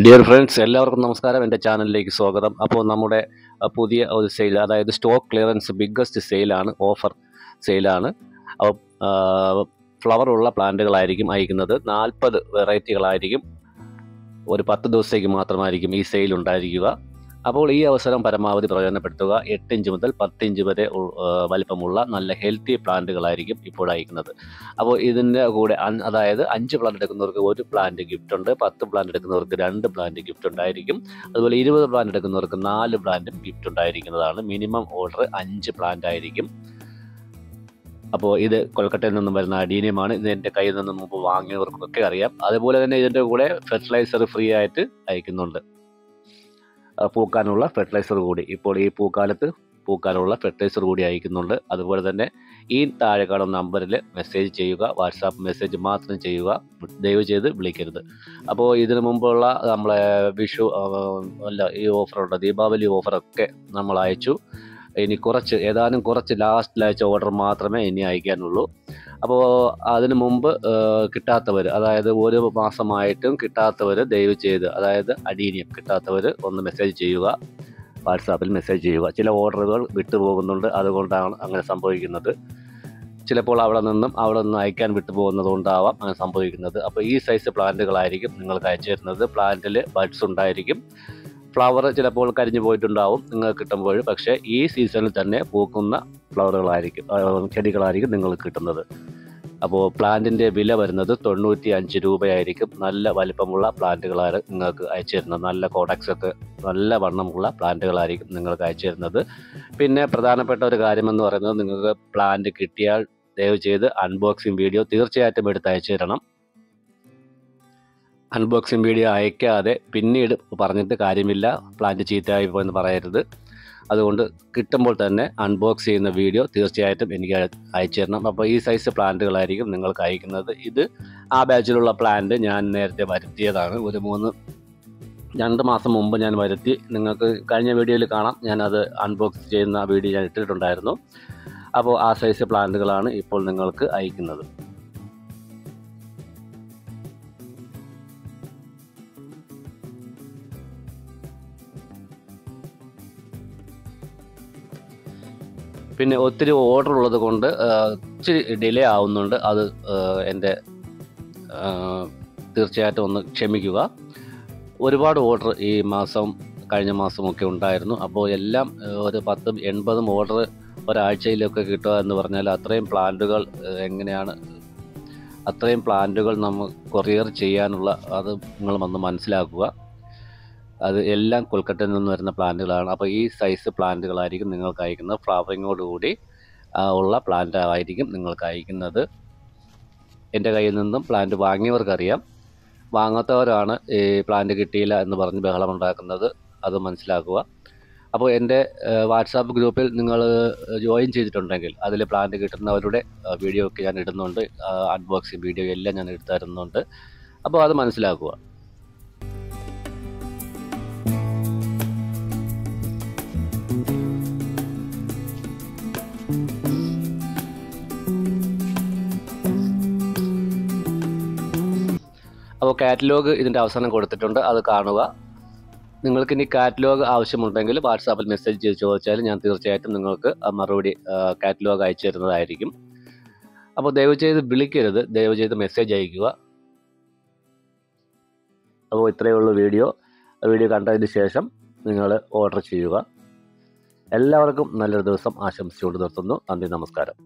Dear friends, എല്ലാവർക്കും നമസ്കാരം. എൻ്റെ ചാനലിലേക്ക് സ്വാഗതം. അപ്പോൾ നമ്മുടെ പുതിയ ഒരു സെയിൽ, അതായത് സ്റ്റോക്ക് ക്ലിയറൻസ് ബിഗ്ഗസ്റ്റ് സെയിലാണ്, ഓഫർ സെയിലാണ്. അപ്പോൾ ഫ്ലവറുള്ള പ്ലാന്റുകളായിരിക്കും അയക്കുന്നത്. 40 വെറൈറ്റികളായിരിക്കും. ഒരു 10 ദിവസത്തേക്ക് മാത്രമായിരിക്കും ഈ സെയിൽ ഉണ്ടായിരിക്കുക. അപ്പോൾ ഈ അവസരം പരമാവധി പ്രയോജനപ്പെടുത്തുക. 8 ഇഞ്ച് മുതൽ 10 ഇഞ്ച് വരെ വലിപ്പമുള്ള നല്ല ഹെൽത്തി പ്ലാന്റുകളായിരിക്കും ഇപ്പോൾ അയക്കുന്നത്. അപ്പോൾ ഇതിൻ്റെ കൂടെ അതായത് 5 പ്ലാന്റ് എടുക്കുന്നവർക്ക് 1 പ്ലാന്റ് ഗിഫ്റ്റ് ഉണ്ട്, 10 പ്ലാന്റ് എടുക്കുന്നവർക്ക് 2 പ്ലാന്റ് ഗിഫ്റ്റ് ഉണ്ടായിരിക്കും. അതുപോലെ 20 പ്ലാന്റ് എടുക്കുന്നവർക്ക് 4 പ്ലാന്റും ഗിഫ്റ്റ് ഉണ്ടായിരിക്കുന്നതാണ്. മിനിമം ഓർഡർ 5 പ്ലാന്റ് ആയിരിക്കും. അപ്പോൾ ഇത് കൊൽക്കത്തയിൽ നിന്നും വരുന്ന അഡീനിയമാണ്. ഇത് എൻ്റെ കയ്യിൽ നിന്നും മുമ്പ് വാങ്ങിയവർക്കൊക്കെ അറിയാം. അതുപോലെ തന്നെ ഇതിൻ്റെ കൂടെ ഫെർട്ടിലൈസർ ഫ്രീ ആയിട്ട് അയക്കുന്നുണ്ട്. പൂക്കാനുള്ള ഫെർട്ടിലൈസർ കൂടി ഇപ്പോൾ ഈ പൂക്കാലത്ത് പൂക്കാനുള്ള ഫെർട്ടിലൈസർ കൂടി അയക്കുന്നുണ്ട്. അതുപോലെ തന്നെ ഈ താഴെ കാണുന്ന നമ്പറിൽ മെസ്സേജ് ചെയ്യുക. വാട്സാപ്പ് മെസ്സേജ് മാത്രം ചെയ്യുക, ദയവ് ചെയ്ത് വിളിക്കരുത്. അപ്പോൾ ഇതിനു മുമ്പുള്ള നമ്മളെ വിഷു ഈ ഓഫറുണ്ട്, ദീപാവലി ഓഫറൊക്കെ നമ്മൾ അയച്ചു. ഇനി ഏതാനും കുറച്ച് ലാസ്റ്റിൽ അയച്ച ഓർഡർ മാത്രമേ ഇനി അയക്കാനുള്ളൂ. അപ്പോൾ അതിനു മുമ്പ് കിട്ടാത്തവർ, അതായത് 1 മാസമായിട്ടും കിട്ടാത്തവർ ദയവ് ചെയ്ത്, അതായത് അഡീനിയം കിട്ടാത്തവർ ഒന്ന് മെസ്സേജ് ചെയ്യുക, വാട്സാപ്പിൽ മെസ്സേജ് ചെയ്യുക. ചില ഓർഡറുകൾ വിട്ടുപോകുന്നുണ്ട്, അതുകൊണ്ടാണ് അങ്ങനെ സംഭവിക്കുന്നത്. ചിലപ്പോൾ അവിടെ നിന്ന് അയക്കാൻ വിട്ടുപോകുന്നത് കൊണ്ടാവാം അങ്ങനെ സംഭവിക്കുന്നത്. അപ്പോൾ ഈ സൈസ് പ്ലാന്റുകളായിരിക്കും നിങ്ങൾക്ക് അയച്ചു തരുന്നത്. പ്ലാന്റിൽ ബഡ്സ് ഉണ്ടായിരിക്കും. ഫ്ലവർ ചിലപ്പോൾ കരിഞ്ഞു പോയിട്ടുണ്ടാവും നിങ്ങൾക്ക് കിട്ടുമ്പോൾ. പക്ഷേ ഈ സീസണിൽ തന്നെ പൂക്കുന്ന ചെടികളായിരിക്കും നിങ്ങൾക്ക് കിട്ടുന്നത്. അപ്പോൾ പ്ലാന്റിൻ്റെ വില വരുന്നത് 95 രൂപയായിരിക്കും. നല്ല വലിപ്പമുള്ള പ്ലാന്റുകളാണ് നിങ്ങൾക്ക് അയച്ചു തരുന്നത്. നല്ല കോഡക്സൊക്കെ നല്ല വണ്ണമുള്ള പ്ലാന്റുകളായിരിക്കും നിങ്ങൾക്ക് അയച്ചു തരുന്നത്. പിന്നെ പ്രധാനപ്പെട്ട ഒരു കാര്യമെന്ന് പറയുന്നത്, നിങ്ങൾക്ക് പ്ലാന്റ് കിട്ടിയാൽ ദയവ് ചെയ്ത് അൺബോക്സിങ് വീഡിയോ തീർച്ചയായിട്ടും എടുത്ത് അയച്ചു തരണം. അൺബോക്സിങ് വീഡിയോ അയക്കാതെ പിന്നീട് പറഞ്ഞിട്ട് കാര്യമില്ല, പ്ലാന്റ് ചീത്തയായി പോയെന്ന് പറയരുത്. അതുകൊണ്ട് കിട്ടുമ്പോൾ തന്നെ അൺബോക്സ് ചെയ്യുന്ന വീഡിയോ തീർച്ചയായിട്ടും എനിക്ക് അയച്ചു തരണം. അപ്പോൾ ഈ സൈസ് പ്ലാന്റുകളായിരിക്കും നിങ്ങൾക്ക് അയക്കുന്നത്. ഇത് ആ ബാച്ചിലുള്ള പ്ലാന്റ് ഞാൻ നേരത്തെ വരുത്തിയതാണ്. ഒരു 2 മാസം മുമ്പ് ഞാൻ വരുത്തി. നിങ്ങൾക്ക് കഴിഞ്ഞ വീഡിയോയിൽ കാണാം, ഞാനത് അൺബോക്സ് ചെയ്യുന്ന വീഡിയോ ഞാൻ ഇട്ടിട്ടുണ്ടായിരുന്നു. അപ്പോൾ ആ സൈസ് പ്ലാന്റുകളാണ് ഇപ്പോൾ നിങ്ങൾക്ക് അയക്കുന്നത്. പിന്നെ ഒത്തിരി ഓർഡർ ഉള്ളത് കൊണ്ട് ഇച്ചിരി ഡിലേ ആവുന്നുണ്ട്. അത് എൻ്റെ തീർച്ചയായിട്ടും ഒന്ന് ക്ഷമിക്കുക. ഒരുപാട് ഓർഡർ ഈ മാസം കഴിഞ്ഞ മാസമൊക്കെ ഉണ്ടായിരുന്നു. അപ്പോൾ എല്ലാം ഒരു 80 ഓർഡർ ഒരാഴ്ചയിലൊക്കെ കിട്ടുക എന്ന് പറഞ്ഞാൽ അത്രയും പ്ലാന്റുകൾ നമ്മൾ കൊറിയർ ചെയ്യാനുള്ള, അത് നിങ്ങൾ വന്ന് മനസ്സിലാക്കുക. അത് എല്ലാം കൊൽക്കത്തയിൽ നിന്ന് വരുന്ന പ്ലാന്റുകളാണ്. അപ്പോൾ ഈ സൈസ് പ്ലാന്റുകളായിരിക്കും നിങ്ങൾക്ക് അയക്കുന്നത്. ഫ്ലവറിങ്ങോടുകൂടി ഉള്ള പ്ലാന്റ് ആയിരിക്കും നിങ്ങൾക്ക് അയക്കുന്നത്. എൻ്റെ കയ്യിൽ നിന്നും പ്ലാന്റ് വാങ്ങിയവർക്കറിയാം. വാങ്ങാത്തവരാണ് ഈ പ്ലാന്റ് കിട്ടിയില്ല എന്ന് പറഞ്ഞ് ബഹളമുണ്ടാക്കുന്നത്. അത് മനസ്സിലാക്കുക. അപ്പോൾ എൻ്റെ വാട്സാപ്പ് ഗ്രൂപ്പിൽ നിങ്ങൾ ജോയിൻ ചെയ്തിട്ടുണ്ടെങ്കിൽ അതിൽ പ്ലാന്റ് കിട്ടുന്നവരുടെ വീഡിയോ ഒക്കെ ഞാൻ ഇടുന്നുണ്ട്. അൺബോക്സിങ് വീഡിയോ എല്ലാം ഞാൻ എടുത്തു തരുന്നുണ്ട്. അപ്പോൾ അത് മനസ്സിലാക്കുക. അപ്പോൾ കാറ്റലോഗ് ഇതിൻ്റെ അവസാനം കൊടുത്തിട്ടുണ്ട്, അത് കാണുക. നിങ്ങൾക്കിനി കാറ്റലോഗ് ആവശ്യമുണ്ടെങ്കിൽ വാട്സാപ്പിൽ മെസ്സേജ് ചെയ്ത് ചോദിച്ചാൽ ഞാൻ തീർച്ചയായിട്ടും നിങ്ങൾക്ക് മറുപടി കാറ്റലോഗ് അയച്ചു തരുന്നതായിരിക്കും. അപ്പോൾ ദയവ് ചെയ്ത് വിളിക്കരുത്, ദയവ് ചെയ്ത് മെസ്സേജ് അയയ്ക്കുക. അപ്പോൾ ഇത്രയേ ഉള്ളൂ വീഡിയോ കണ്ടതിന് ശേഷം നിങ്ങൾ ഓർഡർ ചെയ്യുക. എല്ലാവർക്കും നല്ലൊരു ദിവസം ആശംസിച്ചുകൊണ്ട് നിർത്തുന്നു. നന്ദി, നമസ്കാരം.